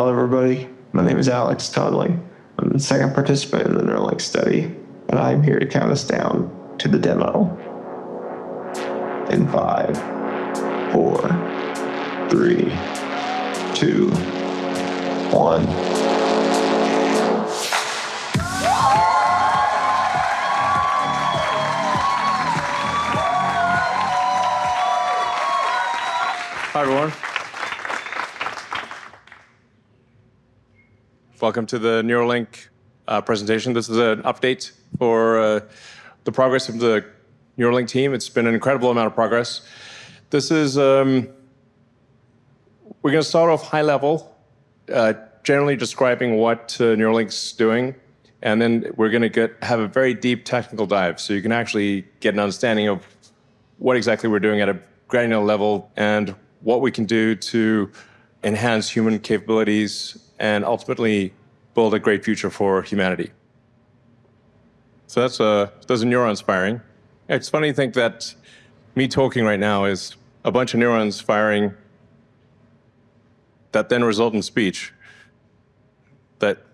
Hello, everybody. My name is Alex Toddley. I'm the second participant in the Neuralink study, and I'm here to count us down to the demo. In 5, 4, 3, 2, 1. Hi, everyone. Welcome to the Neuralink presentation. This is an update for the progress of the Neuralink team. It's been an incredible amount of progress. This is, we're going to start off high level, generally describing what Neuralink's doing, and then we're going to have a very deep technical dive, so you can actually get an understanding of what exactly we're doing at a granular level and what we can do to enhance human capabilities and ultimately build a great future for humanity. So those are neurons firing. It's funny to think that me talking right now is a bunch of neurons firing that then result in speech that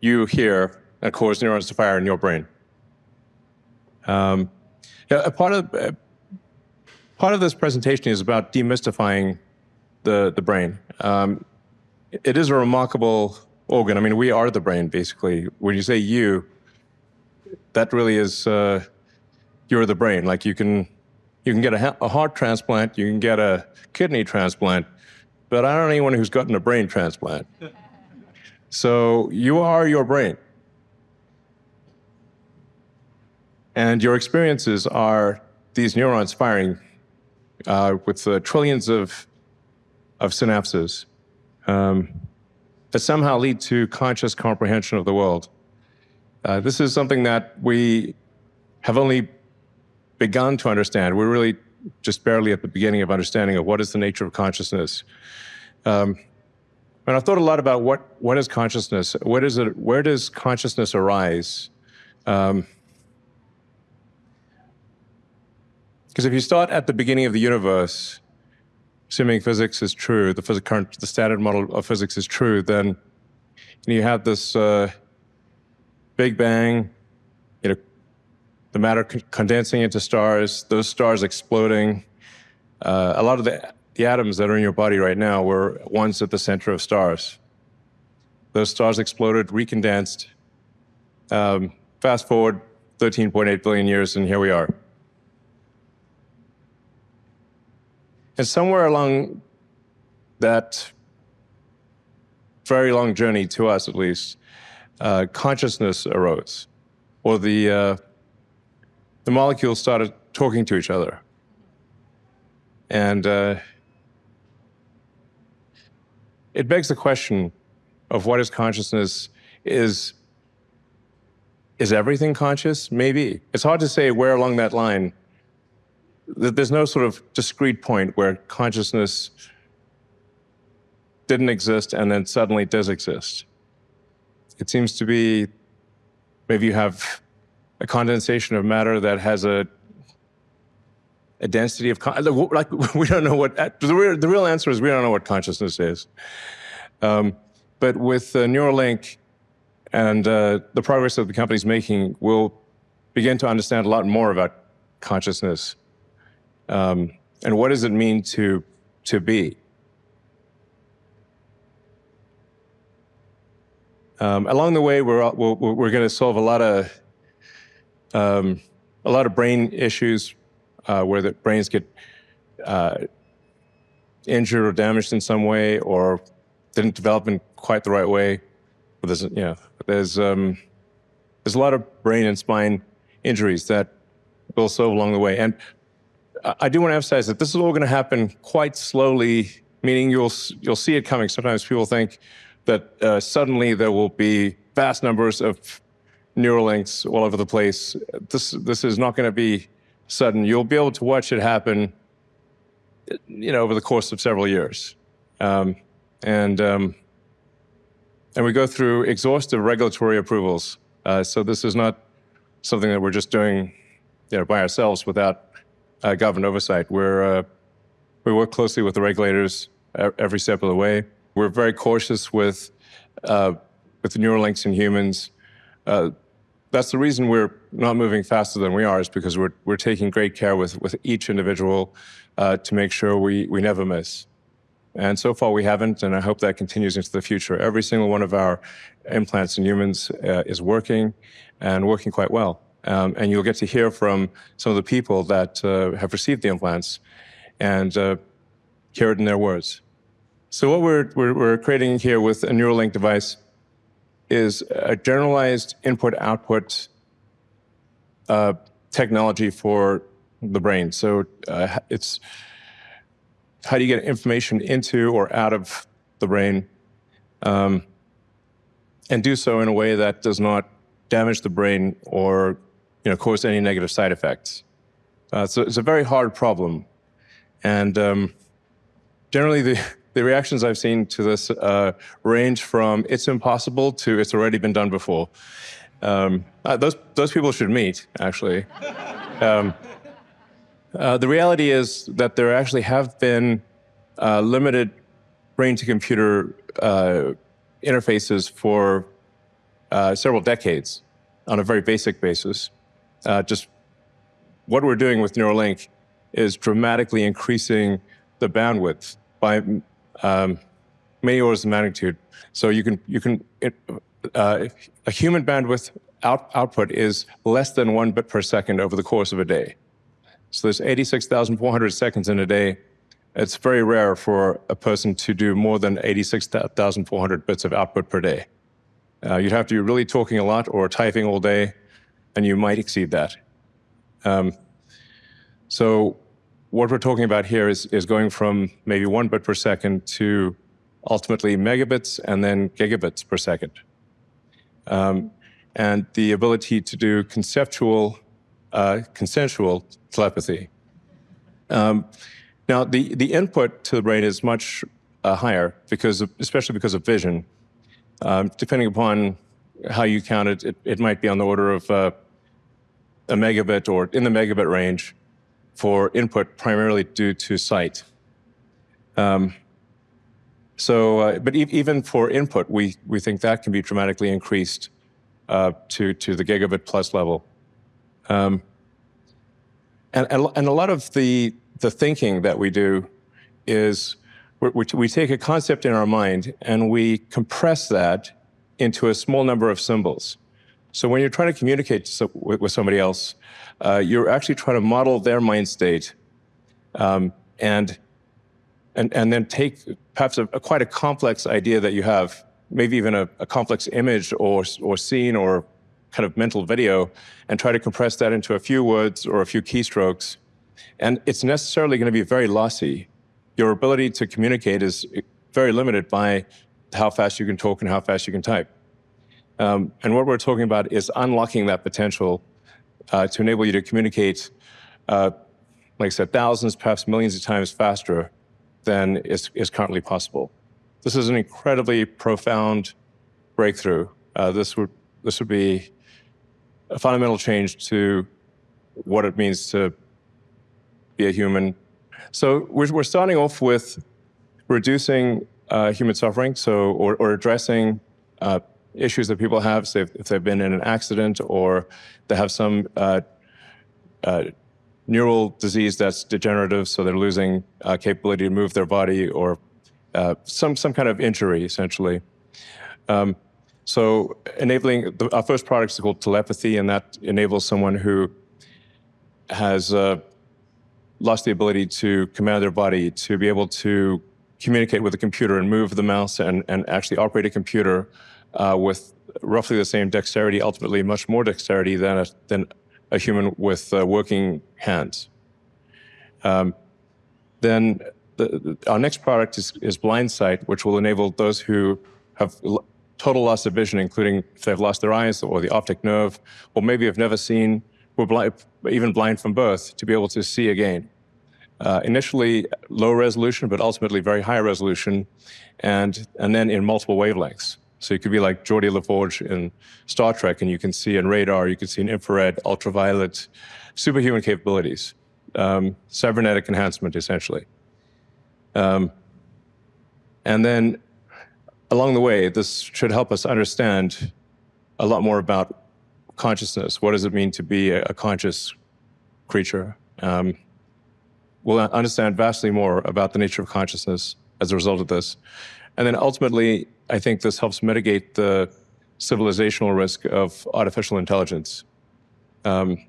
you hear and cause neurons to fire in your brain. Part of this presentation is about demystifying the brain. It is a remarkable organ. I mean, we are the brain, basically. When you say you, that really is, you're the brain. Like you can get a heart transplant, you can get a kidney transplant, but I don't know anyone who's gotten a brain transplant. So you are your brain. And your experiences are these neurons firing with trillions of synapses that somehow lead to conscious comprehension of the world. This is something that we have only begun to understand. We're really just barely at the beginning of understanding of what is the nature of consciousness. And I've thought a lot about what is consciousness? Where does consciousness arise? Because if you start at the beginning of the universe, assuming physics is true, the standard model of physics is true, then you have this Big Bang, the matter condensing into stars, those stars exploding. A lot of the atoms that are in your body right now were once at the center of stars. Those stars exploded, recondensed. Fast forward 13.8 billion years, and here we are. And somewhere along that very long journey, to us at least, consciousness arose, or the molecules started talking to each other. And it begs the question of what is consciousness? Is everything conscious? Maybe. It's hard to say where along that line. There's no sort of discrete point where consciousness didn't exist and then suddenly does exist. It seems to be maybe you have a condensation of matter that has a density of, like we don't know what, the real answer is we don't know what consciousness is. But with Neuralink and the progress that the company's making, we'll begin to understand a lot more about consciousness. And what does it mean to be? Along the way, we're going to solve a lot of brain issues where the brains get injured or damaged in some way, or didn't develop in quite the right way. But there's a lot of brain and spine injuries that we'll solve along the way. And I do want to emphasize that this is all going to happen quite slowly, meaning you'll see it coming. Sometimes people think that suddenly there will be vast numbers of Neuralinks all over the place. This is not going to be sudden. You'll be able to watch it happen, over the course of several years, and we go through exhaustive regulatory approvals. So this is not something that we're just doing, by ourselves without government oversight. We work closely with the regulators every step of the way. We're very cautious with with the Neuralinks in humans. That's the reason we're not moving faster than we are, is because we're taking great care with each individual to make sure we never miss. And so far we haven't, and I hope that continues into the future. Every single one of our implants in humans is working, and working quite well. And you'll get to hear from some of the people that have received the implants and hear it in their words. So what we're creating here with a Neuralink device is a generalized input-output technology for the brain. So it's how do you get information into or out of the brain, and do so in a way that does not damage the brain or cause any negative side effects. So it's a very hard problem. And generally the reactions I've seen to this range from it's impossible to it's already been done before. Those people should meet, actually. The reality is that there actually have been limited brain-to-computer interfaces for several decades on a very basic basis. Just what we're doing with Neuralink is dramatically increasing the bandwidth by many orders of magnitude. So a human bandwidth output is less than 1 bit per second over the course of a day. So there's 86,400 seconds in a day. It's very rare for a person to do more than 86,400 bits of output per day. You'd have to be really talking a lot or typing all day, and you might exceed that. So what we're talking about here is going from maybe 1 bit per second to ultimately megabits and then gigabits per second. And the ability to do consensual telepathy. Now, the input to the brain is much higher, especially because of vision. Depending upon how you count it, it might be on the order of a megabit or in the megabit range for input, primarily due to sight. But even for input, we think that can be dramatically increased to the gigabit plus level. And a lot of the thinking that we do is we take a concept in our mind and we compress that into a small number of symbols. So when you're trying to communicate with somebody else, you're actually trying to model their mind state, and then take perhaps quite a complex idea that you have, maybe even a complex image or scene or kind of mental video, and try to compress that into a few words or a few keystrokes. And it's necessarily going to be very lossy. Your ability to communicate is very limited by how fast you can talk and how fast you can type. And what we're talking about is unlocking that potential to enable you to communicate, like I said, thousands, perhaps millions of times faster than is currently possible. This is an incredibly profound breakthrough. This would be a fundamental change to what it means to be a human. So we're starting off with reducing human suffering, or addressing issues that people have, say if they've been in an accident or they have some neural disease that's degenerative, so they're losing capability to move their body, or some kind of injury, essentially. So enabling, our first product is called telepathy, and that enables someone who has lost the ability to command their body to be able to communicate with a computer and move the mouse and actually operate a computer with roughly the same dexterity, ultimately much more dexterity than a human with working hands. Then our next product is Blindsight, which will enable those who have total loss of vision, including if they've lost their eyes or the optic nerve, or maybe have never seen, were blind, even blind from birth, to be able to see again. Initially low resolution, but ultimately very high resolution, and then in multiple wavelengths. So you could be like Geordi LaForge in Star Trek, and you can see in radar, you can see in infrared, ultraviolet, superhuman capabilities, cybernetic enhancement, essentially. And then along the way, this should help us understand a lot more about consciousness. What does it mean to be a conscious creature? We'll understand vastly more about the nature of consciousness as a result of this. And then ultimately, I think this helps mitigate the civilizational risk of artificial intelligence. We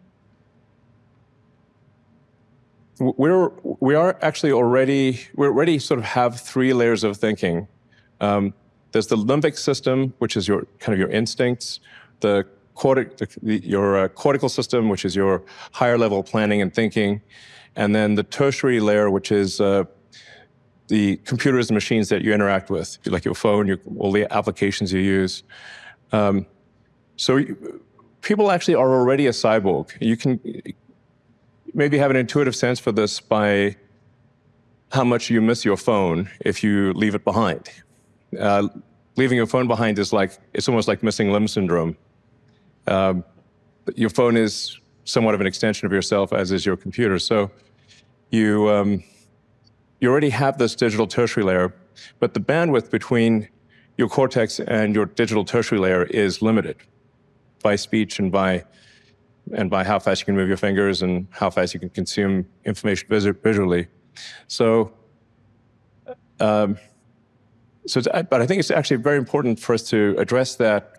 already sort of have three layers of thinking. There's the limbic system, which is your instincts, your cortical system, which is your higher level planning and thinking, and then the tertiary layer, which is the computers and machines that you interact with, like your phone, all the applications you use. So people actually are already a cyborg. You can maybe have an intuitive sense for this by how much you miss your phone if you leave it behind. Leaving your phone behind is it's almost like missing limb syndrome. Your phone is somewhat of an extension of yourself, as is your computer. So you already have this digital tertiary layer, but the bandwidth between your cortex and your digital tertiary layer is limited by speech and by how fast you can move your fingers and how fast you can consume information visually. But I think it's actually very important for us to address that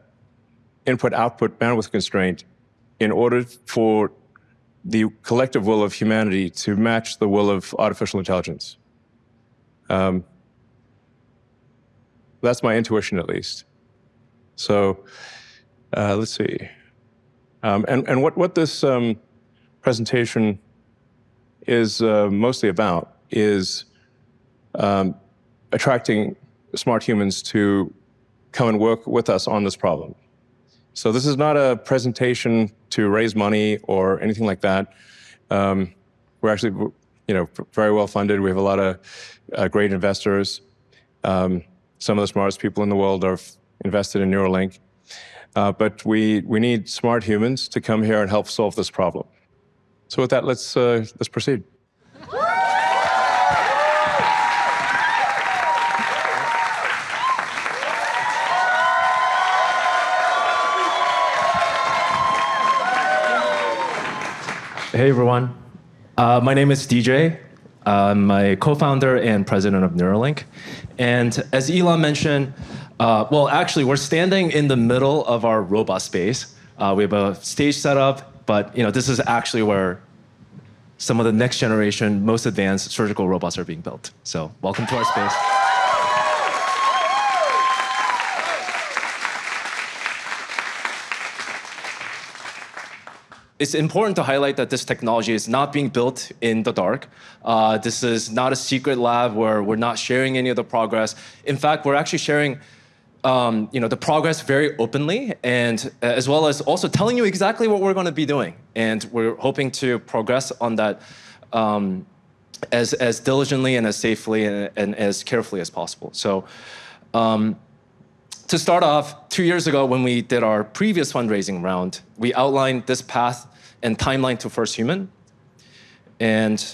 input-output bandwidth constraint in order for the collective will of humanity to match the will of artificial intelligence. That's my intuition, at least. So let's see. And what this presentation is mostly about is attracting smart humans to come and work with us on this problem. So this is not a presentation to raise money or anything like that. We're actually, very well funded. We have a lot of great investors. Some of the smartest people in the world are invested in Neuralink. But we need smart humans to come here and help solve this problem. So with that, let's proceed. Hey everyone, my name is DJ. I'm a co-founder and president of Neuralink. And as Elon mentioned, actually we're standing in the middle of our robot space. We have a stage set up, but this is actually where some of the next generation, most advanced surgical robots are being built. So welcome to our space. It's important to highlight that this technology is not being built in the dark. This is not a secret lab where we're not sharing any of the progress. In fact, we're actually sharing the progress very openly, and as well as also telling you exactly what we're going to be doing. And we're hoping to progress on that as diligently and as safely and as carefully as possible. So to start off, 2 years ago when we did our previous fundraising round, we outlined this path and timeline to first human. And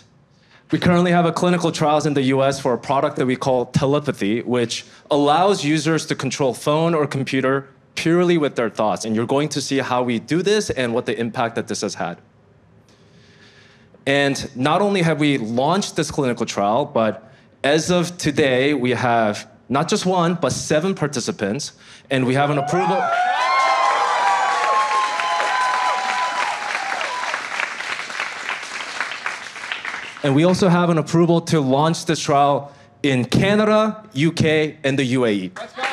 we currently have a clinical trials in the US for a product that we call telepathy, which allows users to control phone or computer purely with their thoughts. And you're going to see how we do this and what the impact that this has had. And not only have we launched this clinical trial, but as of today, we have not just one, but 7 participants, and we have an approval. And we also have an approval to launch this trial in Canada, UK, and the UAE. Let's go.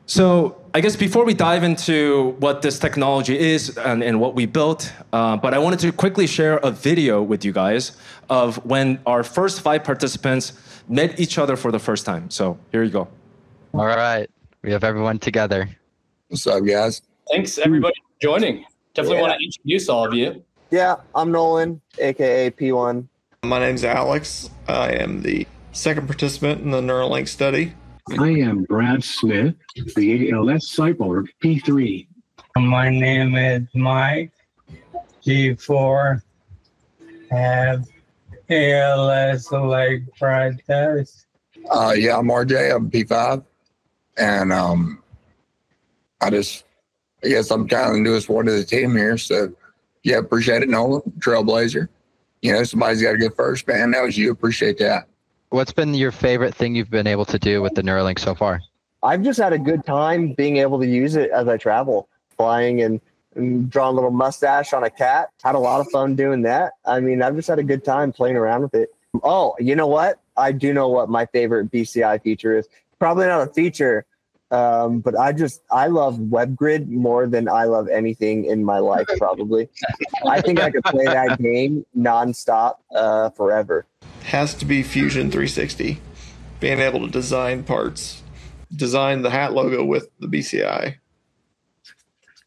So I guess before we dive into what this technology is and what we built, but I wanted to quickly share a video with you guys of when our first 5 participants met each other for the first time. So here you go. All right, we have everyone together. What's up, guys? Thanks, everybody, for joining. Definitely want to introduce all of you. Yeah, I'm Nolan, a.k.a. P1. My name's Alex. I am the second participant in the Neuralink study. I am Brad Smith, the ALS cyborg P3. My name is Mike, G4. have ALS like Brad does? Yeah, I'm RJ. I'm P5. And I guess I'm kind of the newest one to the team here. So, yeah, appreciate it, Nolan. Trailblazer. You know, somebody's got to go first, man. That was you. Appreciate that. What's been your favorite thing you've been able to do with the Neuralink so far? I've just had a good time being able to use it as I travel, flying and drawing a little mustache on a cat. Had a lot of fun doing that. I mean, I've just had a good time playing around with it. Oh, you know what? I do know what my favorite BCI feature is. Probably not a feature, but I love WebGrid more than I love anything in my life, probably. I think I could play that game nonstop forever. Has to be Fusion 360. Being able to design parts, design the hat logo with the BCI.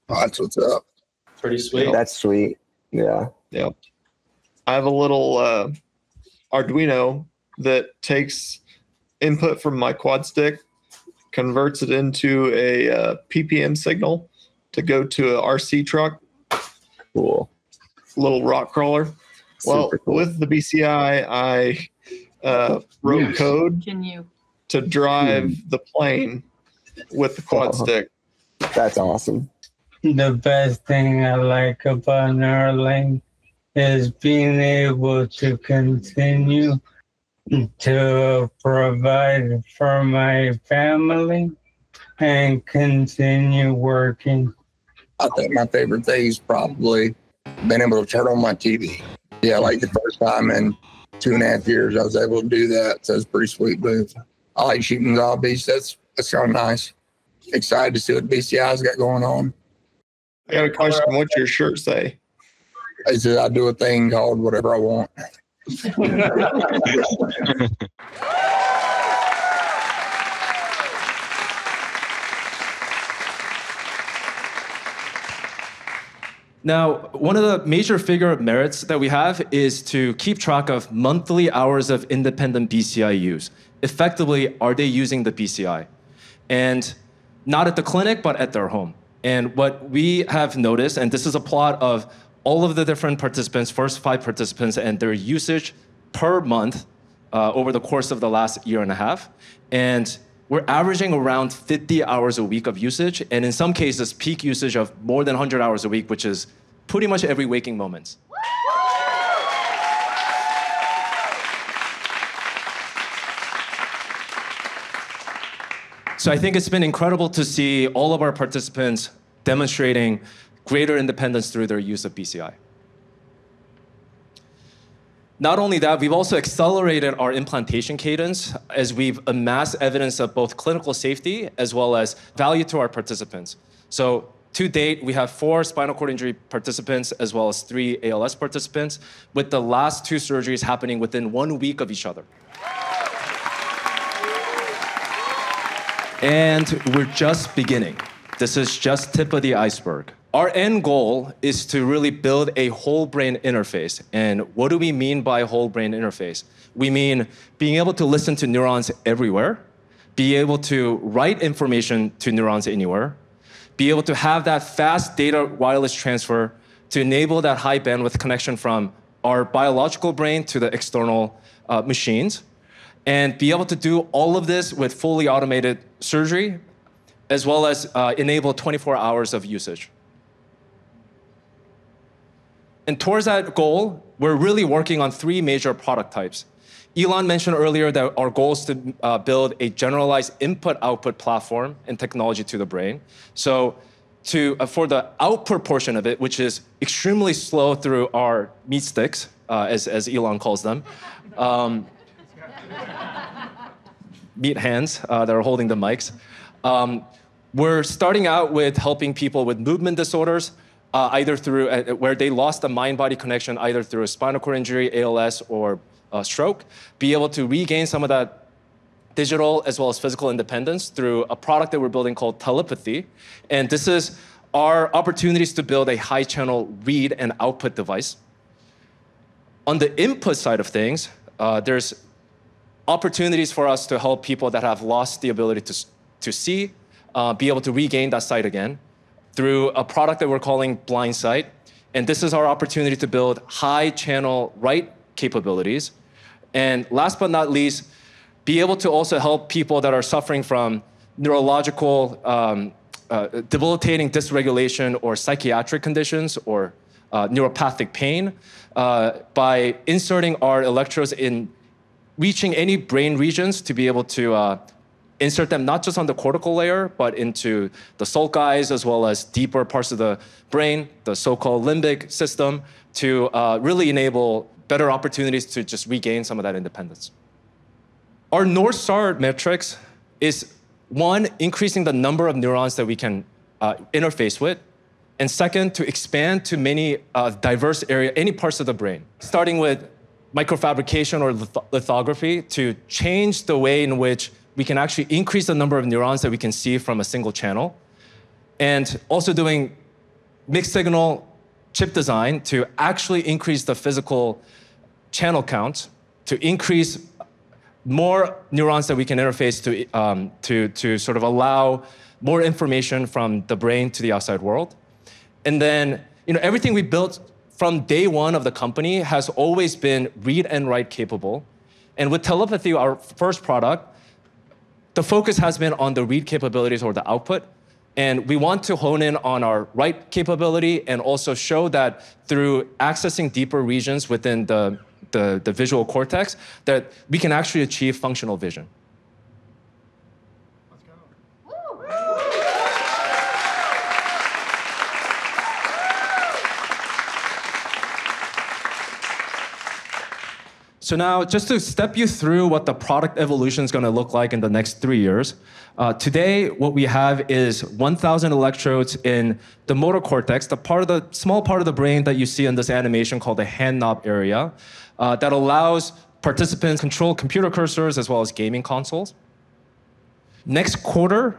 Oh, that's what's up. Pretty sweet. That's sweet. Yeah. Yep. I have a little Arduino that takes input from my quad stick, converts it into a PPM signal to go to a RC truck. Cool. Little rock crawler. Well, Super cool. with the BCI, I wrote code to drive the plane with the quad stick. That's awesome. The best thing I like about Neuralink is being able to continue to provide for my family and continue working. I think my favorite thing is probably being able to turn on my TV. Yeah, like the first time in 2.5 years, I was able to do that. So it's a pretty sweet move. I like shooting zombies. That's kind of nice. Excited to see what BCI's got going on. I got a question. What's your shirt say? It says I do a thing called whatever I want. Now, one of the major figure of merits that we have is to keep track of monthly hours of independent BCI use. Effectively, are they using the BCI? And not at the clinic, but at their home. And what we have noticed, and this is a plot of all of the different participants, first 5 participants, and their usage per month over the course of the last 1.5 years. And we're averaging around 50 hours a week of usage, and in some cases, peak usage of more than 100 hours a week, which is pretty much every waking moment. So I think it's been incredible to see all of our participants demonstrating greater independence through their use of BCI. Not only that, we've also accelerated our implantation cadence as we've amassed evidence of both clinical safety as well as value to our participants. So to date, we have 4 spinal cord injury participants as well as 3 ALS participants, with the last 2 surgeries happening within 1 week of each other. And we're just beginning. This is just tip of the iceberg. Our end goal is to really build a whole brain interface. And what do we mean by whole brain interface? We mean being able to listen to neurons everywhere, be able to write information to neurons anywhere, be able to have that fast data wireless transfer to enable that high bandwidth connection from our biological brain to the external machines, and be able to do all of this with fully automated surgery, as well as enable 24 hours of usage. And towards that goal, we're really working on 3 major product types. Elon mentioned earlier that our goal is to build a generalized input-output platform and technology to the brain. So for the output portion of it, which is extremely slow through our meat sticks, as Elon calls them, meat hands that are holding the mics, we're starting out with helping people with movement disorders, either through where they lost the mind-body connection, either through a spinal cord injury, ALS, or stroke, be able to regain some of that digital as well as physical independence through a product that we're building called telepathy. And this is our opportunities to build a high-channel read and output device. On the input side of things, there's opportunities for us to help people that have lost the ability to see, be able to regain that sight again through a product that we're calling Blindsight. And this is our opportunity to build high channel write capabilities. And last but not least, be able to also help people that are suffering from neurological debilitating dysregulation or psychiatric conditions or neuropathic pain by inserting our electrodes in reaching any brain regions to be able to insert them not just on the cortical layer, but into the sulci as well as deeper parts of the brain, the so-called limbic system, to really enable better opportunities to just regain some of that independence. Our North Star metrics is one, increasing the number of neurons that we can interface with, and second, to expand to many diverse areas, any parts of the brain, starting with microfabrication or lithography to change the way in which we can actually increase the number of neurons that we can see from a single channel, and also doing mixed signal chip design to actually increase the physical channel count, to increase more neurons that we can interface to sort of allow more information from the brain to the outside world. And then, everything we built from day one of the company has always been read and write capable. And with telepathy, our first product, the focus has been on the read capabilities or the output. And we want to hone in on our write capability and also show that through accessing deeper regions within the visual cortex, that we can actually achieve functional vision. So now, just to step you through what the product evolution is going to look like in the next 3 years, today what we have is 1,000 electrodes in the motor cortex, the small part of the brain that you see in this animation called the hand knob area, that allows participants control computer cursors as well as gaming consoles. Next quarter,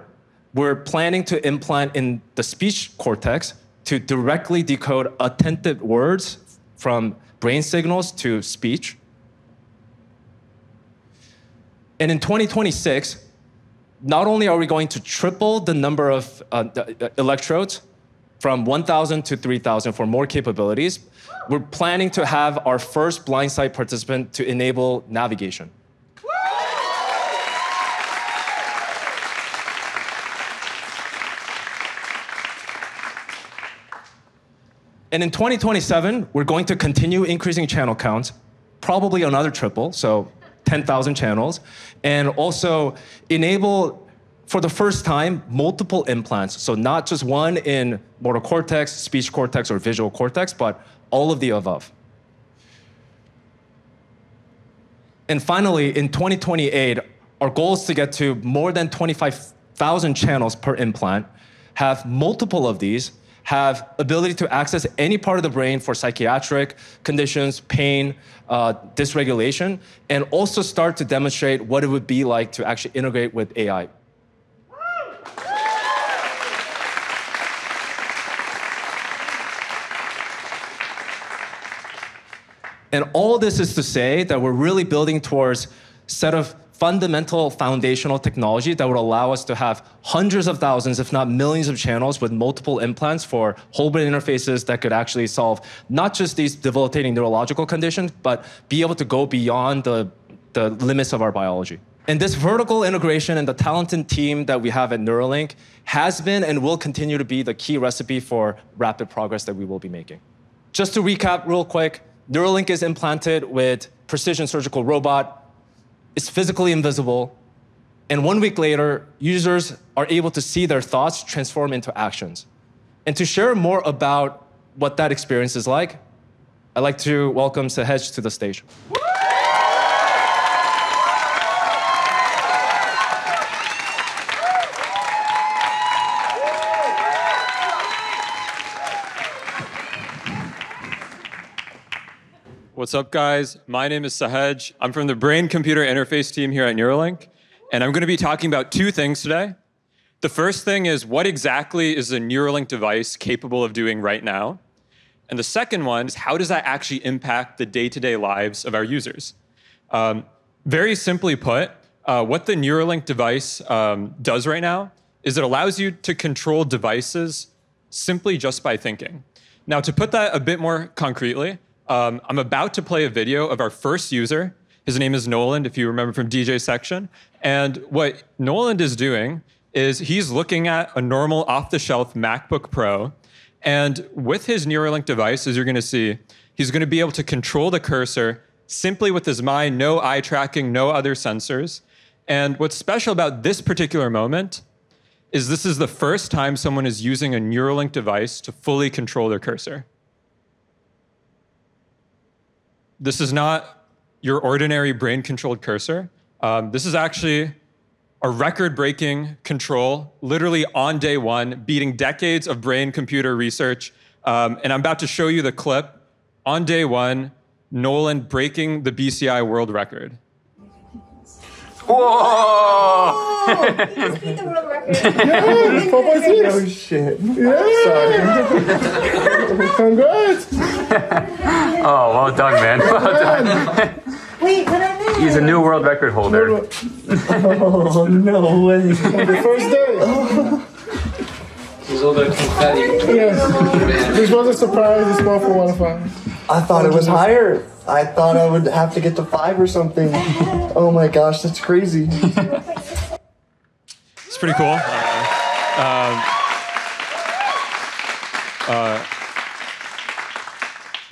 we're planning to implant in the speech cortex to directly decode attentive words from brain signals to speech. And in 2026, not only are we going to triple the number of electrodes from 1,000 to 3,000 for more capabilities, we're planning to have our first Blindsight participant to enable navigation. And in 2027, we're going to continue increasing channel counts, probably another triple, so 10,000 channels, and also enable, for the first time, multiple implants. So not just one in motor cortex, speech cortex, or visual cortex, but all of the above. And finally, in 2028, our goal is to get to more than 25,000 channels per implant, have multiple of these, have ability to access any part of the brain for psychiatric conditions, pain, dysregulation, and also start to demonstrate what it would be like to actually integrate with AI. And all this is to say that we're really building towards a set of fundamental foundational technology that would allow us to have hundreds of thousands, if not millions of channels with multiple implants for whole brain interfaces that could actually solve not just these debilitating neurological conditions, but be able to go beyond the limits of our biology. And this vertical integration and the talented team that we have at Neuralink has been and will continue to be the key recipe for rapid progress that we will be making. Just to recap real quick, Neuralink is implanted with precision surgical robot. It's physically invisible, and 1 week later, users are able to see their thoughts transform into actions. And to share more about what that experience is like, I'd like to welcome Sehej to the stage. What's up, guys? My name is Sehej. I'm from the Brain-Computer Interface team here at Neuralink, and I'm going to be talking about two things today. The first thing is, what exactly is a Neuralink device capable of doing right now? And the second one is, how does that actually impact the day-to-day lives of our users? Very simply put, what the Neuralink device does right now is it allows you to control devices simply just by thinking. Now, to put that a bit more concretely, I'm about to play a video of our first user. His name is Nolan, if you remember from DJ section. And what Nolan is doing is he's looking at a normal off-the-shelf MacBook Pro. And with his Neuralink device, as you're going to see, he's going to be able to control the cursor simply with his mind, no eye tracking, no other sensors. And what's special about this particular moment is this is the first time someone is using a Neuralink device to fully control their cursor. This is not your ordinary brain-controlled cursor. This is actually a record-breaking control, literally on day one, beating decades of brain-computer research. And I'm about to show you the clip on day one, Nolan breaking the BCI world record. Whoa! He's beat the world record. No shit. Yeah. Sorry. Congrats. Oh, well done, man. Well done. Wait, what I meant? He's a new world record holder. Oh, no way. The first day. There's all the confetti. Yes. This was a surprise. It's more for 1 of 5. I thought it was higher. I thought I would have to get to 5 or something. Oh my gosh, that's crazy. It's pretty cool.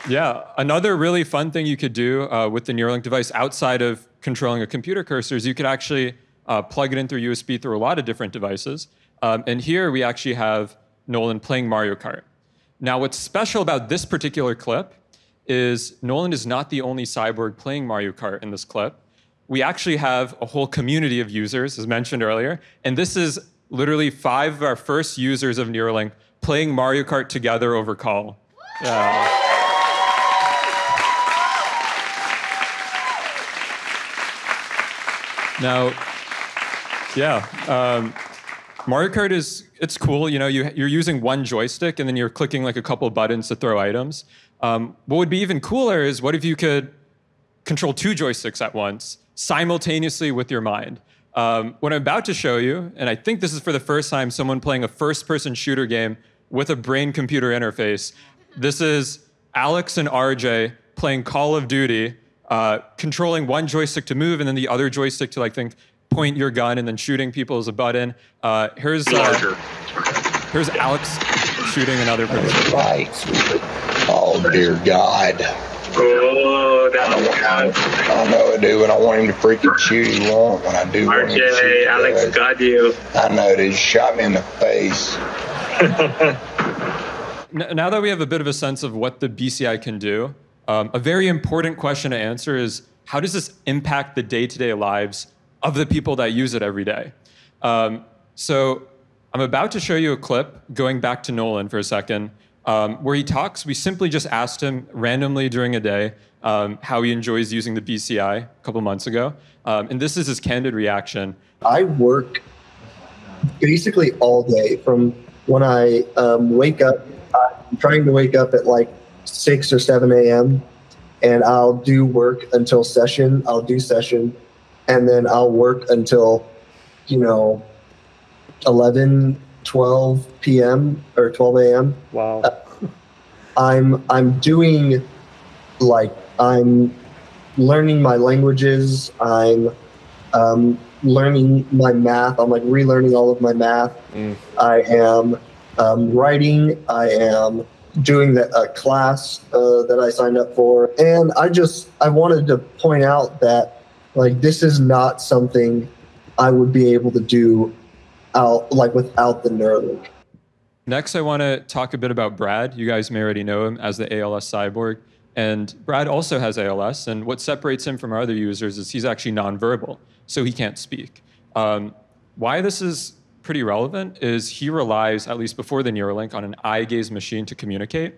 Yeah, another really fun thing you could do with the Neuralink device outside of controlling a computer cursor is you could actually plug it in through USB through a lot of different devices. And here we actually have Nolan playing Mario Kart. Now, what's special about this particular clip is Nolan is not the only cyborg playing Mario Kart in this clip. We actually have a whole community of users, as mentioned earlier, and this is literally 5 of our first users of Neuralink playing Mario Kart together over call. Now, Mario Kart it's cool. You know, you're using one joystick and then you're clicking like a couple buttons to throw items. What would be even cooler is what if you could control 2 joysticks at once, simultaneously with your mind? What I'm about to show you, and I think this is for the first time someone playing a first-person shooter game with a brain-computer interface. This is Alex and RJ playing Call of Duty, controlling one joystick to move and then the other joystick to, like, point your gun and then shooting people as a button. Here's Alex shooting another person. Right. Oh, dear God. Oh, that was bad. I know I do, and I want him to freaking shoot you won't when I do. RJ, Alex got you. I know, they shot me in the face. Now that we have a bit of a sense of what the BCI can do, a very important question to answer is, how does this impact the day-to-day lives of the people that use it every day? So I'm about to show you a clip, going back to Nolan for a second, where he talks. We simply just asked him randomly during a day how he enjoys using the BCI a couple months ago. And this is his candid reaction. I work basically all day from when I wake up. I'm trying to wake up at like 6 or 7 a.m. and I'll do work until session. I'll do session and then I'll work until, 11, 12 p.m. or 12 a.m. Wow. I'm doing, I'm learning my languages. I'm learning my math. I'm relearning all of my math. I am writing. I am doing a class that I signed up for. And I wanted to point out that this is not something I would be able to do without the Neuralink. Next, I want to talk a bit about Brad. You guys may already know him as the ALS cyborg. And Brad also has ALS. And what separates him from our other users is he's actually nonverbal, so he can't speak. Why this is pretty relevant is he relies, at least before the Neuralink, on an eye gaze machine to communicate.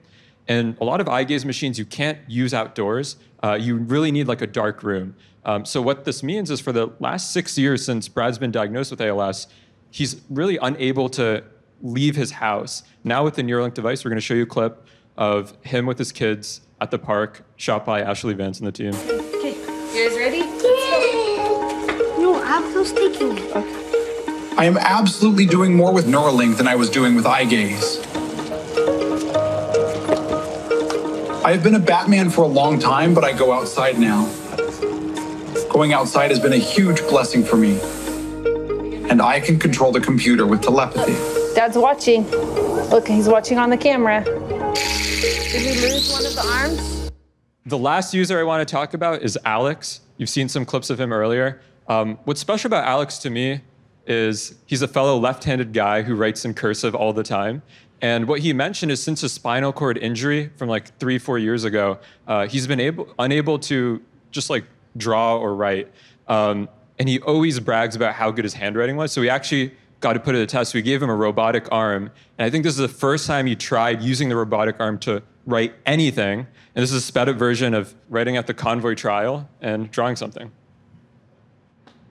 And a lot of eye gaze machines you can't use outdoors. You really need a dark room. So what this means is for the last 6 years since Brad's been diagnosed with ALS, he's really unable to leave his house. Now with the Neuralink device, we're going to show you a clip of him with his kids at the park, shot by Ashley Vance and the team. Okay, you guys ready? No, Abdul's taking it. Okay. I am absolutely doing more with Neuralink than I was doing with eye gaze. I've been a Batman for a long time, but I go outside now. Going outside has been a huge blessing for me. And I can control the computer with telepathy. Dad's watching. Look, he's watching on the camera. Did we lose one of the arms? The last user I want to talk about is Alex. You've seen some clips of him earlier. What's special about Alex to me is he's a fellow left-handed guy who writes in cursive all the time. And what he mentioned is since a spinal cord injury from like 3-4 years ago, he's been unable to just like draw or write. And he always brags about how good his handwriting was. So we actually got to put it to the test. We gave him a robotic arm. And I think this is the first time he tried using the robotic arm to write anything. And this is a sped up version of writing at the convoy trial and drawing something.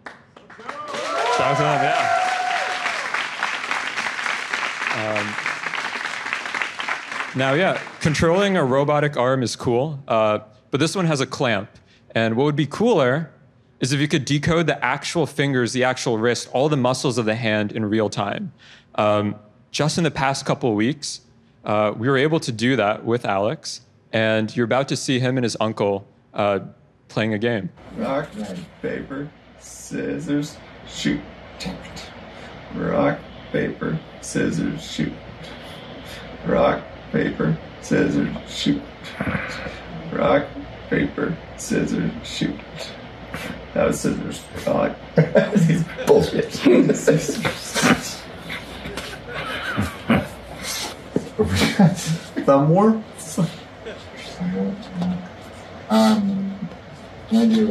Shout out to them, yeah. Now, yeah, controlling a robotic arm is cool, but this one has a clamp. And what would be cooler is if you could decode the actual fingers, the actual wrist, all the muscles of the hand in real time. Just in the past couple of weeks, we were able to do that with Alex, and you're about to see him and his uncle playing a game. Rock, paper, scissors, shoot. Rock, paper, scissors, shoot. Rock, paper, scissors, shoot. Rock, paper, scissors, shoot. That was scissors. Bullshit. Some more? Can I do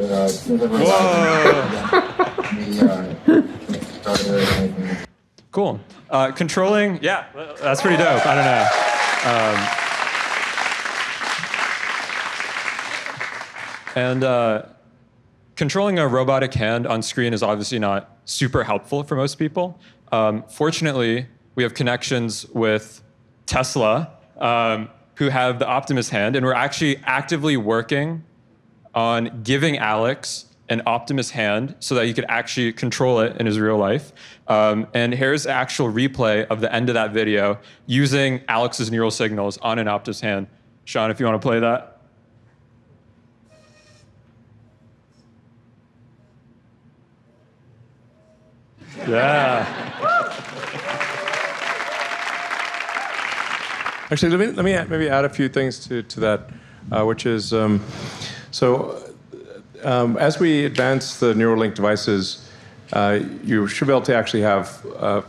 Cool. Controlling, yeah, that's pretty dope. I don't know. Controlling a robotic hand on screen is obviously not super helpful for most people. Fortunately, we have connections with Tesla, who have the Optimus hand, and we're actually actively working on giving Alex an Optimus hand so that he could actually control it in his real life. And here's the actual replay of the end of that video using Alex's neural signals on an Optimus hand. Sean, if you want to play that. Yeah. Actually, let me maybe add a few things to that, which is, as we advance the Neuralink devices, you should be able to actually have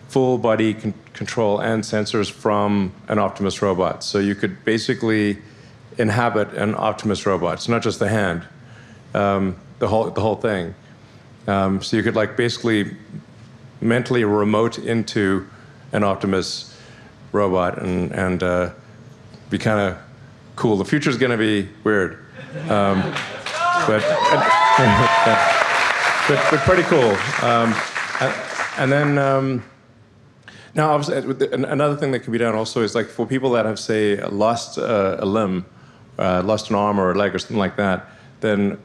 full body control and sensors from an Optimus robot. So you could basically inhabit an Optimus robot. It's not just the hand, the whole thing. So you could like basically mentally remote into an Optimus robot and be kind of cool. The future's going to be weird, but pretty cool. And then now, obviously, another thing that can be done also is like for people that have, say, lost a limb, lost an arm or a leg or something like that, then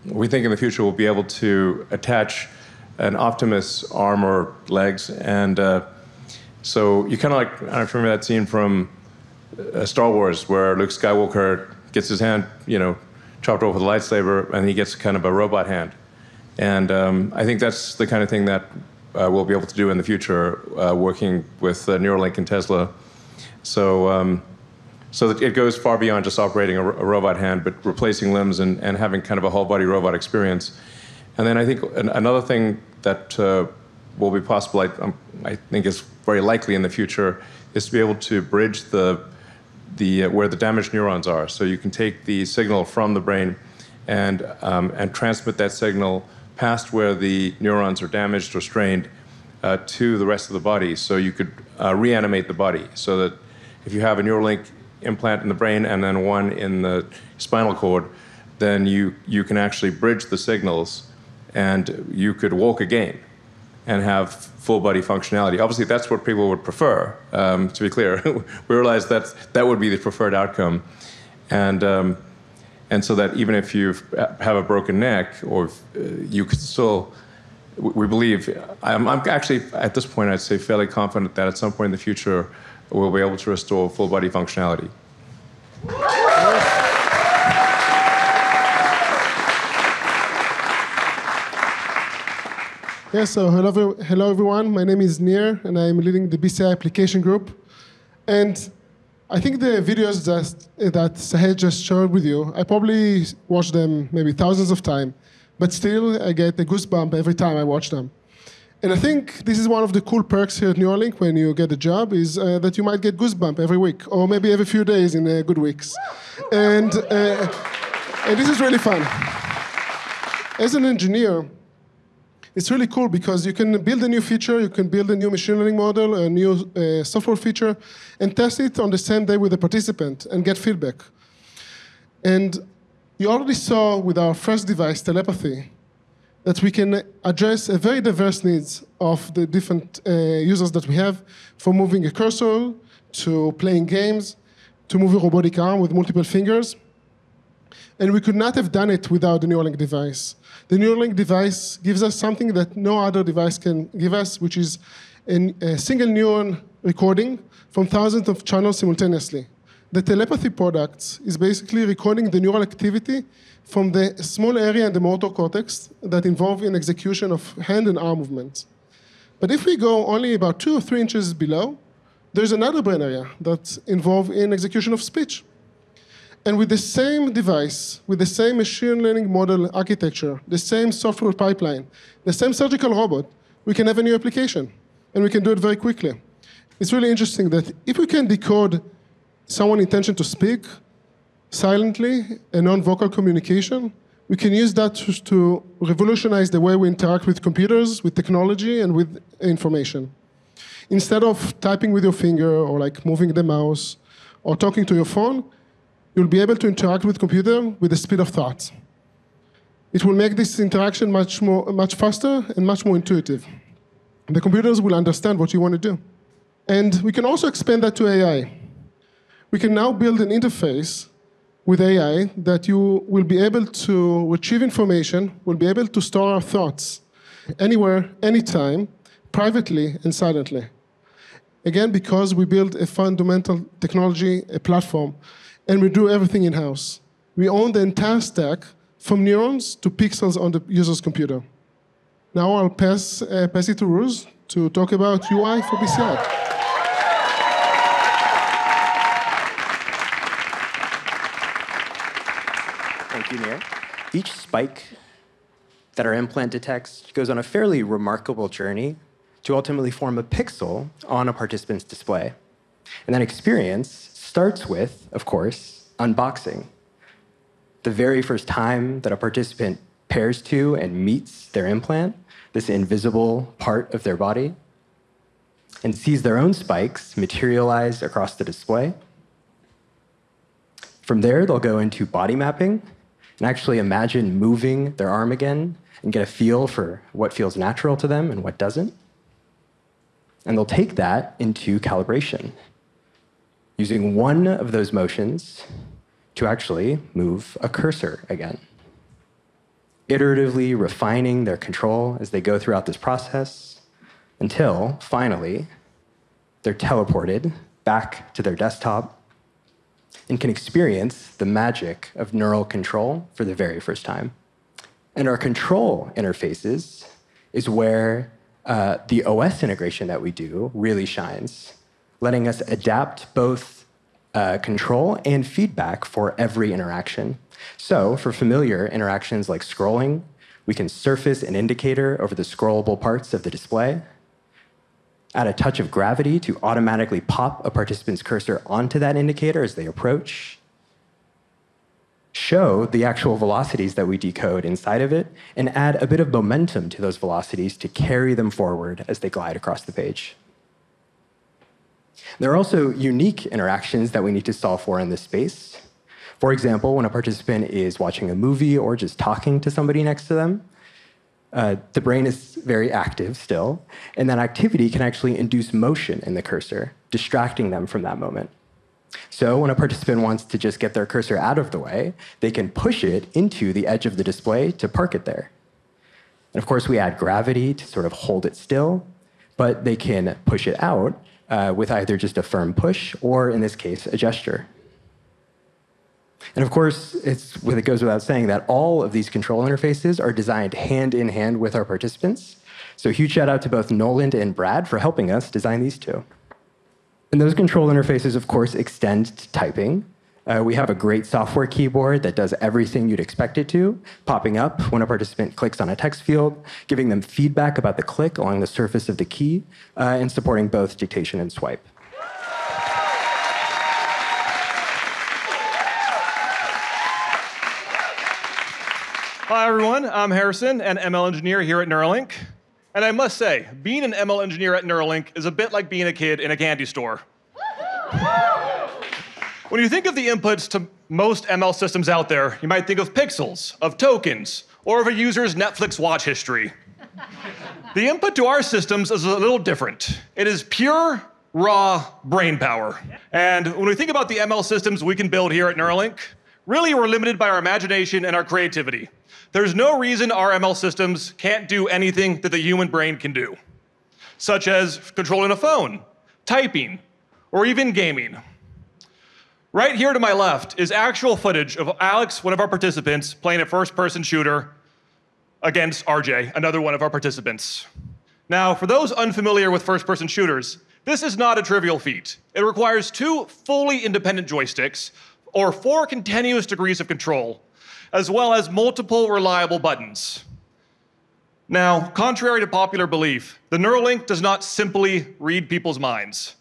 we think in the future we'll be able to attach an Optimus arm or legs, and so you kind of like, I don't know if you remember that scene from Star Wars where Luke Skywalker gets his hand, chopped off with a lightsaber, and he gets kind of a robot hand. And I think that's the kind of thing that we'll be able to do in the future, working with Neuralink and Tesla. So that it goes far beyond just operating a robot hand, but replacing limbs and having kind of a whole body robot experience. And then I think another thing that will be possible, I think is very likely in the future, is to be able to bridge where the damaged neurons are. So you can take the signal from the brain and transmit that signal past where the neurons are damaged or strained to the rest of the body. So you could reanimate the body, so that if you have a Neuralink implant in the brain and then one in the spinal cord, then you can actually bridge the signals, and you could walk again and have full body functionality. Obviously, that's what people would prefer, to be clear. We realize that would be the preferred outcome. And so that even if you have a broken neck, or you could still, we believe, I'm actually, at this point, I'd say fairly confident that at some point in the future, we'll be able to restore full body functionality. Yeah, so hello everyone. My name is Nir, and I'm leading the BCI application group. And I think the videos that Sehej just showed with you, I probably watched them maybe thousands of times, but still I get a goosebump every time I watch them. And I think this is one of the cool perks here at Neuralink when you get the job is that you might get goosebump every week, or maybe every few days in good weeks. And this is really fun. As an engineer, it's really cool because you can build a new feature, you can build a new machine learning model, a new software feature, and test it on the same day with the participant and get feedback. And you already saw with our first device, telepathy, that we can address a very diverse needs of the different users that we have, from moving a cursor, to playing games, to move a robotic arm with multiple fingers. And we could not have done it without the Neuralink device. The Neuralink device gives us something that no other device can give us, which is a single neuron recording from thousands of channels simultaneously. The telepathy product is basically recording the neural activity from the small area in the motor cortex that involve in execution of hand and arm movements. But if we go only about 2 or 3 inches below, there's another brain area that's involved in execution of speech. And with the same device, with the same machine learning model architecture, the same software pipeline, the same surgical robot, we can have a new application. And we can do it very quickly. It's really interesting that if we can decode someone's intention to speak silently, a non-vocal communication, we can use that to revolutionize the way we interact with computers, with technology, and with information. Instead of typing with your finger or like moving the mouse or talking to your phone, you'll be able to interact with computer with the speed of thought. It will make this interaction much faster and much more intuitive. The computers will understand what you want to do. And we can also expand that to AI. We can now build an interface with AI that you will be able to retrieve information, will be able to store our thoughts anywhere, anytime, privately and silently. Again, because we build a fundamental technology, a platform, and we do everything in-house. We own the entire stack from neurons to pixels on the user's computer. Now I'll pass it to Rooz to talk about UI for BCI. Thank you, Nir. Each spike that our implant detects goes on a fairly remarkable journey to ultimately form a pixel on a participant's display. And that experience starts with, of course, unboxing. The very first time that a participant pairs to and meets their implant, this invisible part of their body, and sees their own spikes materialize across the display. From there, they'll go into body mapping and actually imagine moving their arm again and get a feel for what feels natural to them and what doesn't. And they'll take that into calibration, using one of those motions to actually move a cursor again, iteratively refining their control as they go throughout this process until, finally, they're teleported back to their desktop and can experience the magic of neural control for the very first time. And our control interfaces is where the OS integration that we do really shines, letting us adapt both control and feedback for every interaction. So for familiar interactions like scrolling, we can surface an indicator over the scrollable parts of the display, add a touch of gravity to automatically pop a participant's cursor onto that indicator as they approach, show the actual velocities that we decode inside of it, and add a bit of momentum to those velocities to carry them forward as they glide across the page. There are also unique interactions that we need to solve for in this space. For example, when a participant is watching a movie or just talking to somebody next to them, the brain is very active still, and that activity can actually induce motion in the cursor, distracting them from that moment. So when a participant wants to just get their cursor out of the way, they can push it into the edge of the display to park it there. And of course, we add gravity to sort of hold it still, but they can push it out with either just a firm push or, in this case, a gesture. And of course, it goes without saying that all of these control interfaces are designed hand in hand with our participants So huge shout out to both Nolan and Brad for helping us design these two. And those control interfaces, of course, extend to typing. We have a great software keyboard that does everything you'd expect it to, popping up when a participant clicks on a text field, giving them feedback about the click along the surface of the key, and supporting both dictation and swipe. Hi, everyone. I'm Harrison, an ML engineer here at Neuralink. And I must say, being an ML engineer at Neuralink is a bit like being a kid in a candy store. When you think of the inputs to most ML systems out there, you might think of pixels, of tokens, or of a user's Netflix watch history. The input to our systems is a little different. It is pure, raw brain power. And when we think about the ML systems we can build here at Neuralink, really we're limited by our imagination and our creativity. There's no reason our ML systems can't do anything that the human brain can do, such as controlling a phone, typing, or even gaming. Right here to my left is actual footage of Alex, one of our participants, playing a first-person shooter against RJ, another one of our participants. Now, for those unfamiliar with first-person shooters, this is not a trivial feat. It requires 2 fully independent joysticks, or 4 continuous degrees of control, as well as multiple reliable buttons. Now, contrary to popular belief, the Neuralink does not simply read people's minds.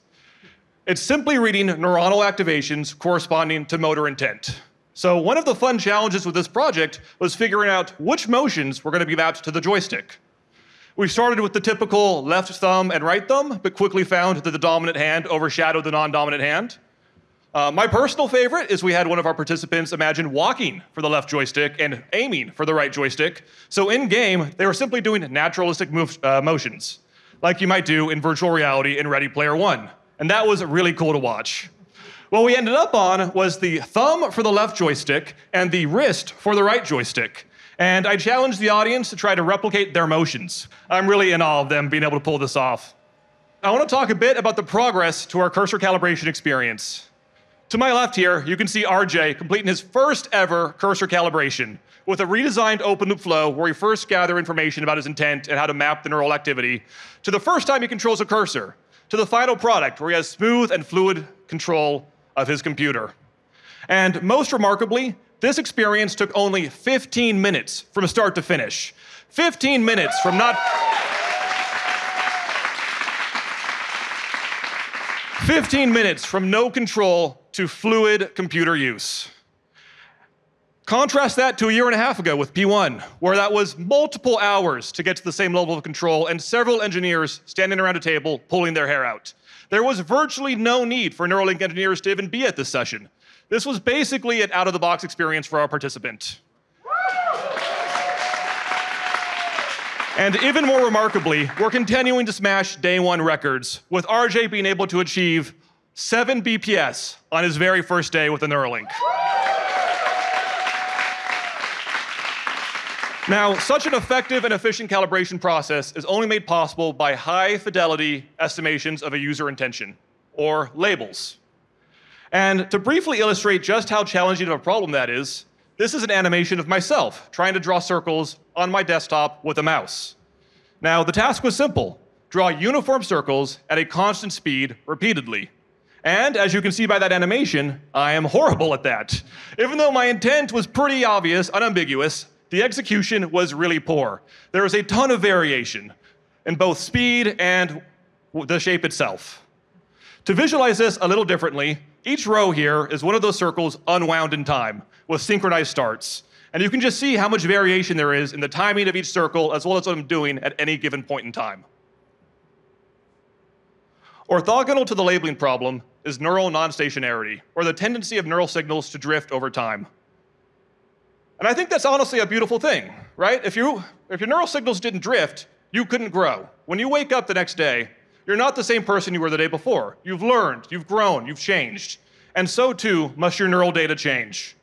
It's simply reading neuronal activations corresponding to motor intent. So one of the fun challenges with this project was figuring out which motions were going to be mapped to the joystick. We started with the typical left thumb and right thumb, but quickly found that the dominant hand overshadowed the non-dominant hand. My personal favorite is we had one of our participants imagine walking for the left joystick and aiming for the right joystick. So in game, they were simply doing naturalistic motions, like you might do in virtual reality in Ready Player One. And that was really cool to watch. What we ended up on was the thumb for the left joystick and the wrist for the right joystick. And I challenged the audience to try to replicate their motions. I'm really in awe of them being able to pull this off. I want to talk a bit about the progress to our cursor calibration experience. To my left here, you can see RJ completing his first ever cursor calibration with a redesigned open loop flow where we first gather information about his intent and how to map the neural activity, to the first time he controls a cursor, to the final product where he has smooth and fluid control of his computer. And most remarkably, this experience took only 15 minutes from start to finish. 15 minutes from not... 15 minutes from no control to fluid computer use. Contrast that to a year and a half ago with P1, where that was multiple hours to get to the same level of control and several engineers standing around a table pulling their hair out. There was virtually no need for Neuralink engineers to even be at this session. This was basically an out-of-the-box experience for our participant. And even more remarkably, we're continuing to smash day one records, with RJ being able to achieve 7 BPS on his very first day with the Neuralink. Now, such an effective and efficient calibration process is only made possible by high-fidelity estimations of a user intention, or labels. And to briefly illustrate just how challenging of a problem that is, this is an animation of myself trying to draw circles on my desktop with a mouse. Now, the task was simple. Draw uniform circles at a constant speed repeatedly. And as you can see by that animation, I am horrible at that. Even though my intent was pretty obvious, unambiguous, the execution was really poor. There was a ton of variation in both speed and the shape itself. To visualize this a little differently, each row here is one of those circles unwound in time with synchronized starts. And you can just see how much variation there is in the timing of each circle as well as what I'm doing at any given point in time. Orthogonal to the labeling problem is neural non-stationarity, or the tendency of neural signals to drift over time. And I think that's honestly a beautiful thing, right? If your neural signals didn't drift, you couldn't grow. When you wake up the next day, you're not the same person you were the day before. You've learned, you've grown, you've changed. And so too must your neural data change.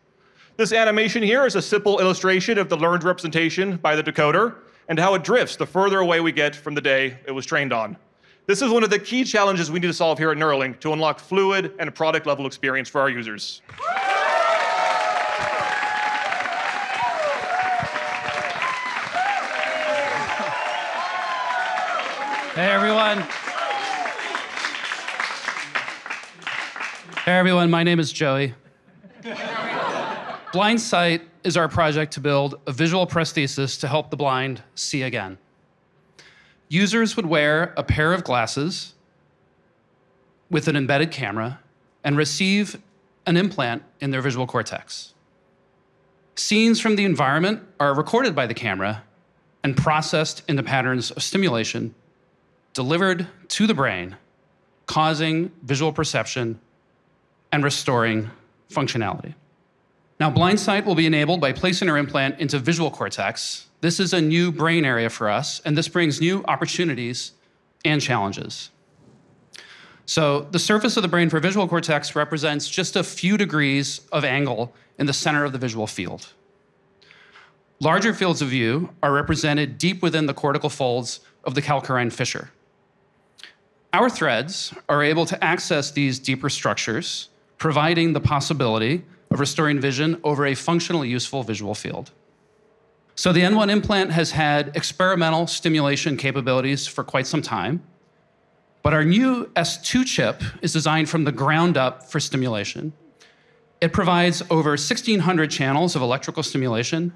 This animation here is a simple illustration of the learned representation by the decoder and how it drifts the further away we get from the day it was trained on. This is one of the key challenges we need to solve here at Neuralink to unlock fluid and product-level experience for our users. Hey, everyone. Hey, everyone. My name is Joey. Blindsight is our project to build a visual prosthesis to help the blind see again. Users would wear a pair of glasses with an embedded camera and receive an implant in their visual cortex. Scenes from the environment are recorded by the camera and processed into patterns of stimulation delivered to the brain, causing visual perception and restoring functionality. Now, Blindsight will be enabled by placing our implant into visual cortex. This is a new brain area for us, and this brings new opportunities and challenges. So the surface of the brain for visual cortex represents just a few degrees of angle in the center of the visual field. Larger fields of view are represented deep within the cortical folds of the calcarine fissure. Our threads are able to access these deeper structures, providing the possibility of restoring vision over a functionally useful visual field. So the N1 implant has had experimental stimulation capabilities for quite some time, but our new S2 chip is designed from the ground up for stimulation. It provides over 1,600 channels of electrical stimulation,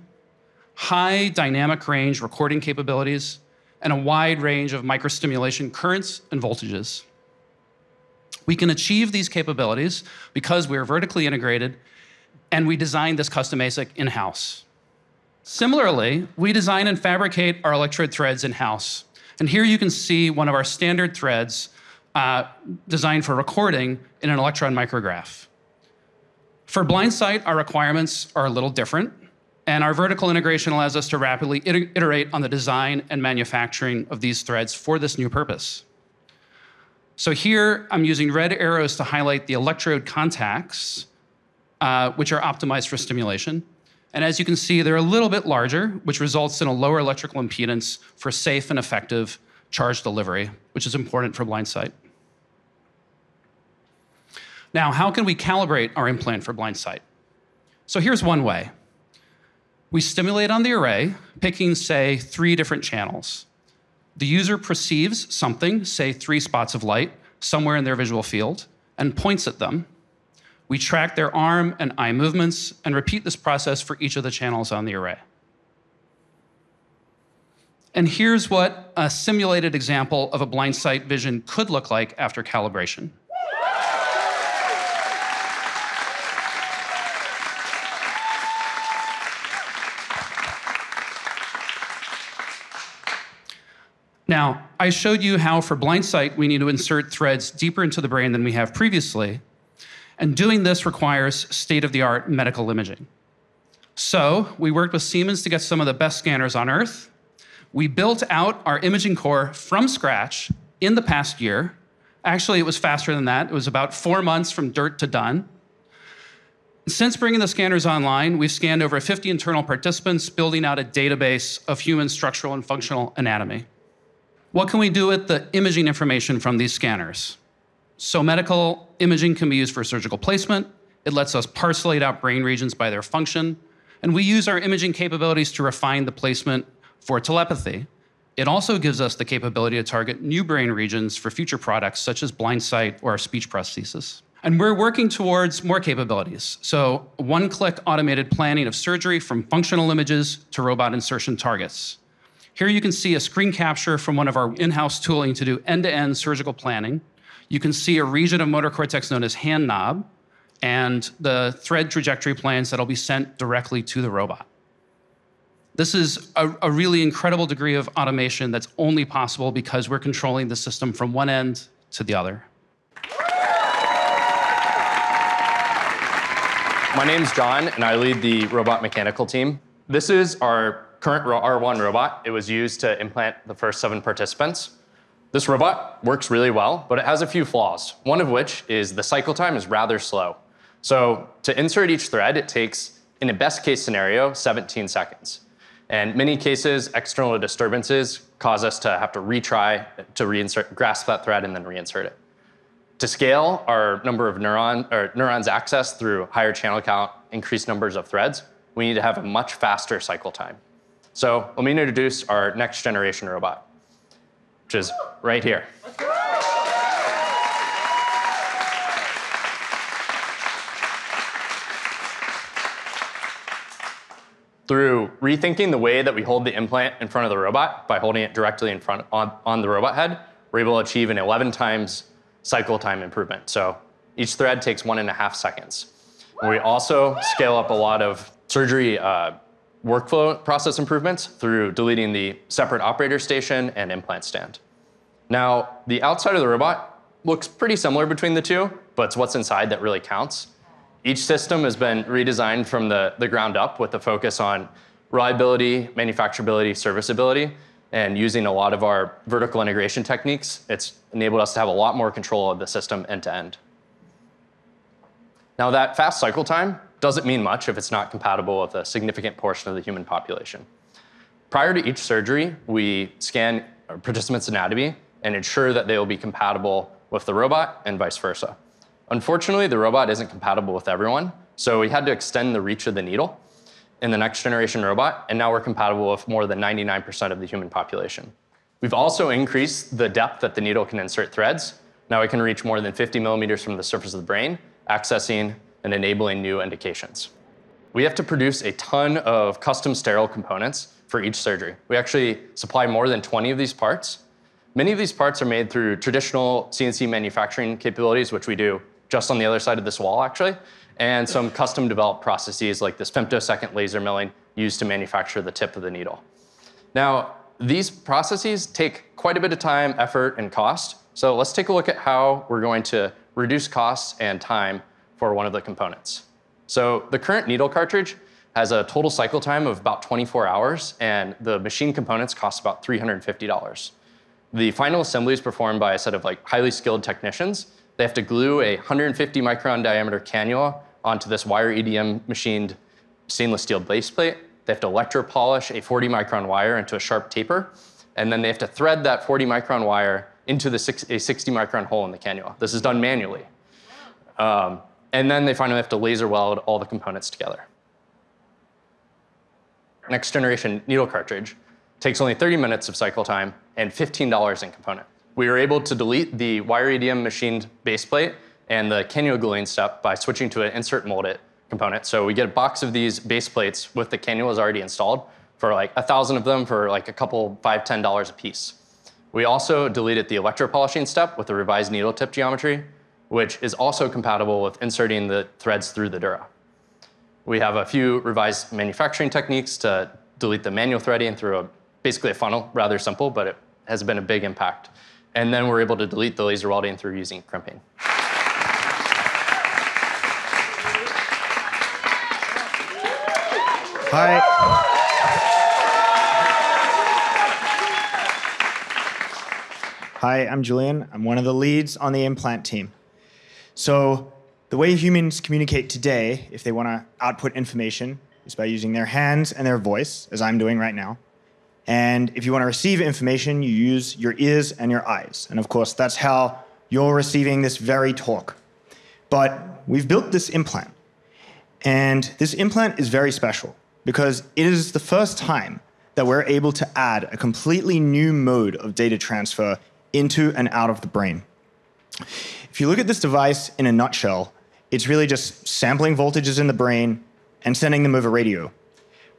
high dynamic range recording capabilities, and a wide range of microstimulation currents and voltages. We can achieve these capabilities because we're vertically integrated and we designed this custom ASIC in-house. Similarly, we design and fabricate our electrode threads in-house. And here you can see one of our standard threads designed for recording in an electron micrograph. For Blindsight, our requirements are a little different, and our vertical integration allows us to rapidly iterate on the design and manufacturing of these threads for this new purpose. So here, I'm using red arrows to highlight the electrode contacts, which are optimized for stimulation. And as you can see, they're a little bit larger, which results in a lower electrical impedance for safe and effective charge delivery, which is important for Blindsight. Now, how can we calibrate our implant for Blindsight? So here's one way. We stimulate on the array, picking, say, 3 different channels. The user perceives something, say 3 spots of light, somewhere in their visual field, and points at them. We track their arm and eye movements and repeat this process for each of the channels on the array. And here's what a simulated example of a Blindsight vision could look like after calibration. Now, I showed you how for Blindsight we need to insert threads deeper into the brain than we have previously. And doing this requires state-of-the-art medical imaging. So we worked with Siemens to get some of the best scanners on Earth. We built out our imaging core from scratch in the past year. Actually, it was faster than that. It was about 4 months from dirt to done. Since bringing the scanners online, we've scanned over 50 internal participants, building out a database of human structural and functional anatomy. What can we do with the imaging information from these scanners? So medical imaging can be used for surgical placement. It lets us parcelate out brain regions by their function. And we use our imaging capabilities to refine the placement for telepathy. It also gives us the capability to target new brain regions for future products, such as Blindsight or our speech prosthesis. And we're working towards more capabilities. So one-click automated planning of surgery from functional images to robot insertion targets. Here you can see a screen capture from one of our in-house tooling to do end-to-end surgical planning. You can see a region of motor cortex known as hand knob and the thread trajectory plans that'll be sent directly to the robot. This is a really incredible degree of automation that's only possible because we're controlling the system from one end to the other. My name's John, and I lead the robot mechanical team. This is our current R1 robot. It was used to implant the first 7 participants. This robot works really well, but it has a few flaws, one of which is the cycle time is rather slow. So to insert each thread, it takes, in a best case scenario, 17 seconds. And many cases, external disturbances cause us to have to retry to grasp that thread and then reinsert it. To scale our number of neurons accessed through higher channel count, increased numbers of threads, we need to have a much faster cycle time. So let me introduce our next generation robot. which is right here. Through rethinking the way that we hold the implant in front of the robot by holding it directly in front on the robot head, we're able to achieve an 11 times cycle time improvement. So each thread takes 1.5 seconds. And we also scale up a lot of surgery workflow process improvements through deleting the separate operator station and implant stand. Now, the outside of the robot looks pretty similar between the two, but it's what's inside that really counts. Each system has been redesigned from the ground up with a focus on reliability, manufacturability, serviceability, and using a lot of our vertical integration techniques, it's enabled us to have a lot more control of the system end to end. Now, that fast cycle time doesn't mean much if it's not compatible with a significant portion of the human population. Prior to each surgery, we scan a participant's anatomy and ensure that they will be compatible with the robot and vice versa. Unfortunately, the robot isn't compatible with everyone, so we had to extend the reach of the needle in the next generation robot, and now we're compatible with more than 99% of the human population. We've also increased the depth that the needle can insert threads. Now it can reach more than 50 millimeters from the surface of the brain, accessing and enabling new indications. We have to produce a ton of custom sterile components for each surgery. We actually supply more than 20 of these parts. Many of these parts are made through traditional CNC manufacturing capabilities, which we do just on the other side of this wall, actually, and some custom developed processes like this femtosecond laser milling used to manufacture the tip of the needle. Now, these processes take quite a bit of time, effort, and cost. So let's take a look at how we're going to reduce costs and time for one of the components. So the current needle cartridge has a total cycle time of about 24 hours, and the machine components cost about $350. The final assembly is performed by a set of highly skilled technicians. They have to glue a 150 micron diameter cannula onto this wire EDM machined stainless steel base plate. They have to electropolish a 40 micron wire into a sharp taper, and then they have to thread that 40 micron wire into a 60 micron hole in the cannula. This is done manually. And then they finally have to laser weld all the components together. Next generation needle cartridge takes only 30 minutes of cycle time and $15 in component. We were able to delete the wire EDM machined base plate and the cannula gluing step by switching to an insert mold it component. So we get a box of these base plates with the cannulas already installed for 1,000 of them for a couple, $5, $10 a piece. We also deleted the electropolishing step with the revised needle tip geometry, which is also compatible with inserting the threads through the dura. We have a few revised manufacturing techniques to delete the manual threading through basically a funnel, rather simple, but it has been a big impact. And then we're able to delete the laser welding through using crimping. Hi. Hi, I'm Julian. I'm one of the leads on the implant team. So the way humans communicate today, if they want to output information, is by using their hands and their voice, as I'm doing right now. And if you want to receive information, you use your ears and your eyes. And of course, that's how you're receiving this very talk. But we've built this implant. And this implant is very special because it is the first time that we're able to add a completely new mode of data transfer into and out of the brain. If you look at this device in a nutshell, it's really just sampling voltages in the brain and sending them over radio.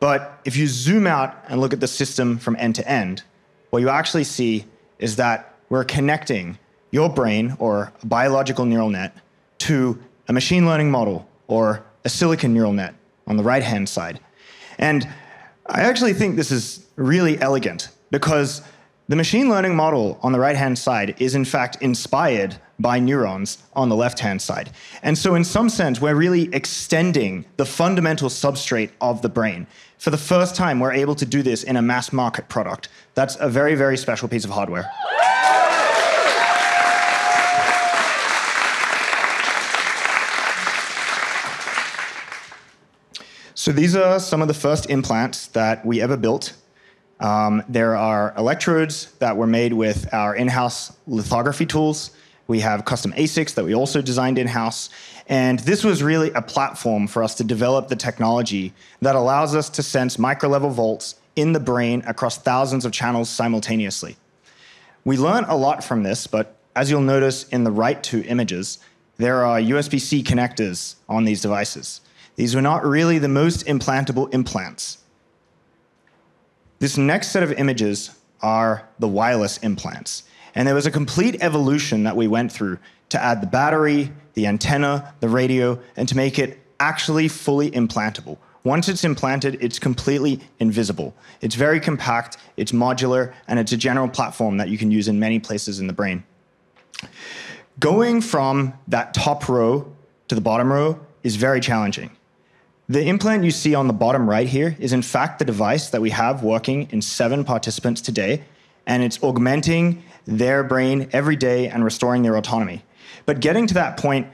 But if you zoom out and look at the system from end to end, what you actually see is that we're connecting your brain, or a biological neural net, to a machine learning model, or a silicon neural net on the right-hand side. And I actually think this is really elegant, because the machine learning model on the right-hand side is in fact inspired by neurons on the left-hand side. And so in some sense, we're really extending the fundamental substrate of the brain. For the first time, we're able to do this in a mass market product. That's a very, very special piece of hardware. So these are some of the first implants that we ever built. There are electrodes that were made with our in-house lithography tools. We have custom ASICs that we also designed in-house. And this was really a platform for us to develop the technology that allows us to sense micro-level volts in the brain across thousands of channels simultaneously. We learned a lot from this, but as you'll notice in the right two images, there are USB-C connectors on these devices. These were not really the most implantable implants. This next set of images are the wireless implants. And there was a complete evolution that we went through to add the battery, the antenna, the radio, and to make it actually fully implantable. Once it's implanted, it's completely invisible. It's very compact, it's modular, and it's a general platform that you can use in many places in the brain. Going from that top row to the bottom row is very challenging. The implant you see on the bottom right here is in fact the device that we have working in 7 participants today, and it's augmenting their brain every day and restoring their autonomy. But getting to that point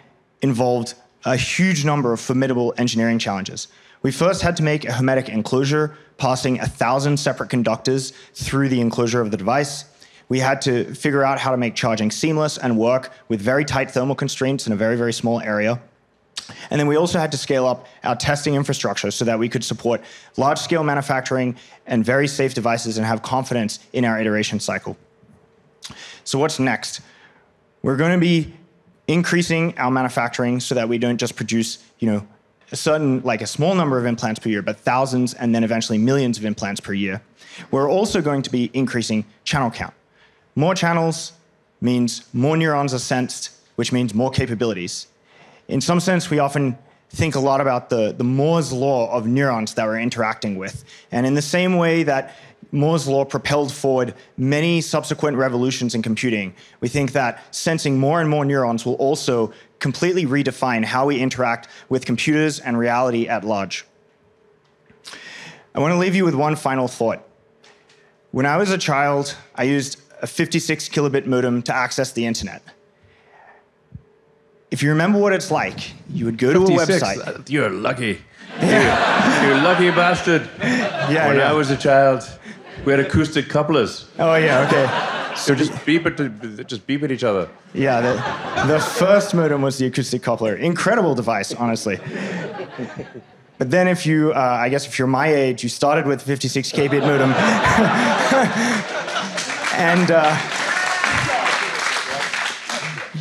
involved a huge number of formidable engineering challenges. We first had to make a hermetic enclosure, passing 1,000 separate conductors through the enclosure of the device. We had to figure out how to make charging seamless and work with very tight thermal constraints in a very, very small area. And then we also had to scale up our testing infrastructure so that we could support large-scale manufacturing and very safe devices and have confidence in our iteration cycle. So what's next? We're going to be increasing our manufacturing so that we don't just produce, a small number of implants per year, but thousands and then eventually millions of implants per year. We're also going to be increasing channel count. More channels means more neurons are sensed, which means more capabilities. In some sense, we often think a lot about the Moore's law of neurons that we're interacting with. And in the same way that Moore's law propelled forward many subsequent revolutions in computing, we think that sensing more and more neurons will also completely redefine how we interact with computers and reality at large. I want to leave you with one final thought. When I was a child, I used a 56 kilobit modem to access the internet. If you remember what it's like, you would go to a website. You're lucky. You're lucky bastard. When I was a child, we had acoustic couplers. Oh yeah, okay. So just beep at each other. Yeah, the first modem was the acoustic coupler. Incredible device, honestly. But then if you, I guess if you're my age, you started with 56 kbit modem. And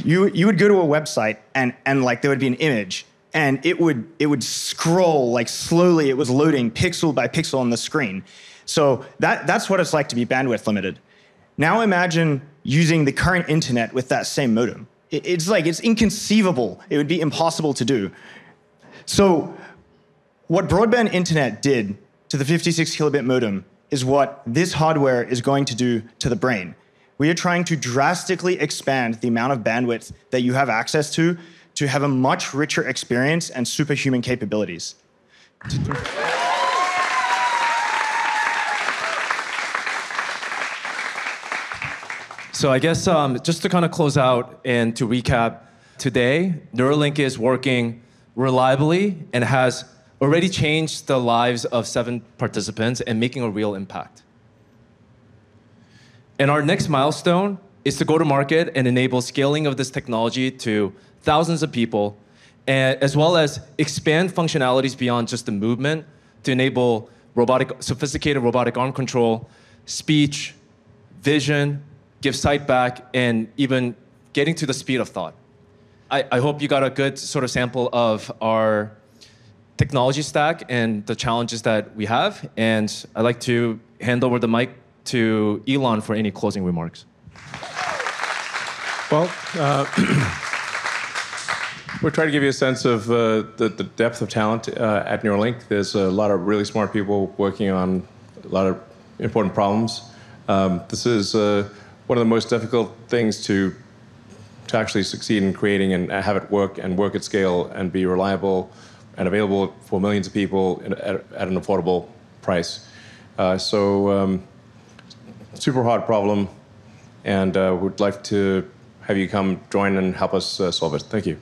you would go to a website and there would be an image and it would scroll slowly. It was loading pixel by pixel on the screen. So that's what it's like to be bandwidth limited. Now imagine using the current internet with that same modem. It's inconceivable. It would be impossible to do. So what broadband internet did to the 56 kilobit modem is what this hardware is going to do to the brain. We are trying to drastically expand the amount of bandwidth that you have access to have a much richer experience and superhuman capabilities. So I guess just to kind of close out and to recap, today, Neuralink is working reliably and has already changed the lives of 7 participants and making a real impact. And our next milestone is to go to market and enable scaling of this technology to thousands of people, as well as expand functionalities beyond just the movement to enable sophisticated robotic arm control, speech, vision, give sight back, and even getting to the speed of thought. I hope you got a good sort of sample of our technology stack and the challenges that we have. And I'd like to hand over the mic to Elon for any closing remarks. Well, we're trying to give you a sense of the depth of talent at Neuralink. There's a lot of really smart people working on a lot of important problems. This is one of the most difficult things to actually succeed in creating and have it work at scale and be reliable and available for millions of people at an affordable price. Super hard problem, and we'd like to have you come join and help us solve it. Thank you.